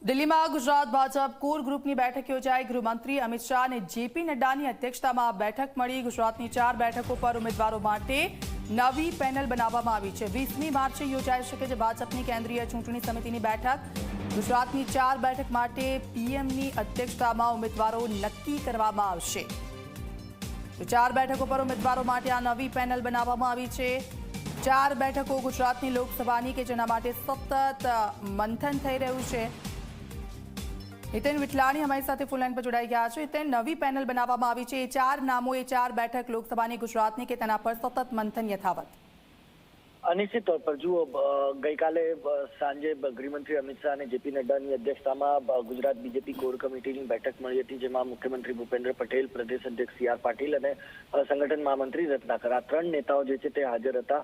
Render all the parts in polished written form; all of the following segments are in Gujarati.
દિલ્હીમાં ગુજરાત ભાજપ કોર ગ્રુપની બેઠક યોજાઈ। ગૃહમંત્રી અમિત શાહ અને જેપી નડ્ડાની અધ્યક્ષતામાં બેઠક મળી। ગુજરાતની 4 બેઠકો પર ઉમેદવારો માટે નવી પેનલ બનાવવામાં આવી છે। 20મી માર્ચે યોજાઈ શકે છે ભાજપની કેન્દ્રીય ચૂંટણી સમિતિની બેઠક। ગુજરાતની 4 બેઠક માટે પીએમની અધ્યક્ષતામાં ઉમેદવારો નક્કી કરવામાં આવશે। 4 બેઠકો પર ઉમેદવારો માટે આ નવી પેનલ બનાવવામાં આવી છે। 4 બેઠકો ગુજરાતની લોકસભાની કે જેના માટે સતત મંથન થઈ રહ્યું છે। હિતેન વિઠલાણી અમારી સાથે ફૂલ લાઈન પર જોડાઈ ગયા છે। હિતેન, નવી પેનલ બનાવવામાં આવી છે। એ 4 નામો, એ 4 બેઠક લોકસભાની ગુજરાતની કે તેના પર સતત મંથન યથાવત? નિશ્ચિત તौर पर જુઓ, ગઈકાલે સાંજે ગૃહમંત્રી અમિત શાહ અને જેપી નડ્ડાની અધ્યક્ષતામાં ગુજરાત બીજેપી કોર કમિટીની બેઠક મળી હતી, જેમાં મુખ્યમંત્રી ભૂપેન્દ્ર પટેલ, પ્રદેશ અધ્યક્ષ સી આર પાટીલ અને સંગઠન મહામંત્રી રત્નાકર, આ 3 નેતાઓ જે છે તે હાજર હતા।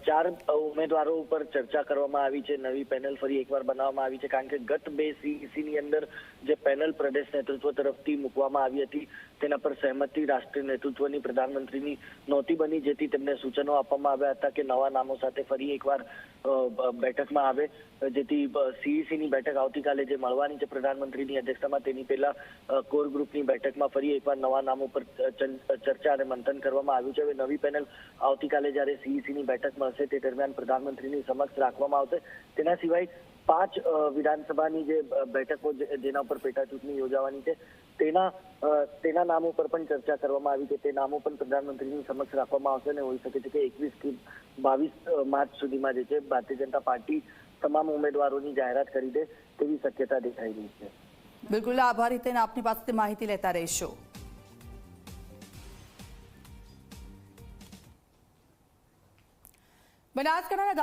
4 ઉમેદવારો ઉપર ચર્ચા કરવામાં આવી છે। નવી પેનલ ફરી એકવાર બનાવવામાં આવી છે, કારણ કે ગત 2 સીઈસીની અંદર જે પેનલ પ્રદેશ નેતૃત્વ તરફથી મૂકવામાં આવી હતી તેના પર સહેમતિ રાષ્ટ્રીય નેતૃત્વની, પ્રધાનમંત્રીની નહોતી બની, જેથી તેમને સૂચનો આપવામાં આવ્યા હતા કે નવા નામો સાથે ફરી એકવાર બેઠકમાં આવે, જેથી સીઈસીની બેઠક આવતીકાલે જે મળવાની છે પ્રધાનમંત્રીની અધ્યક્ષતામાં, તેની પહેલા કોર ગ્રુપની બેઠકમાં ફરી એકવાર નવા નામો પર ચર્ચા અને મંથન કરવામાં આવ્યું છે। હવે નવી પેનલ આવતીકાલે જ્યારે સીઈસીની બેઠક મળશે તે દરમિયાન પ્રધાનમંત્રીની સમક્ષ રાખવામાં આવશે। તેના સિવાય 5 વિધાનસભાની જે બેઠકો જેના ઉપર પેટા ચૂંટણી યોજાવાની છે તેના નામો પર પણ ચર્ચા કરવામાં આવી છે। તે નામો પણ પ્રધાનમંત્રીની સમક્ષ રાખવામાં આવશે અને હોઈ શકે છે કે 21 થી 22 માર્ચ સુધીમાં જે છે ભારતીય જનતા પાર્ટી તમામ ઉમેદવારોની જાહેરાત કરી દે તેવી શક્યતા દેખાઈ રહી છે। બિલકુલ, આભાર હિતેન, આપની પાસેથી માહિતી લેતા રહીશું। બનાસકાંઠાના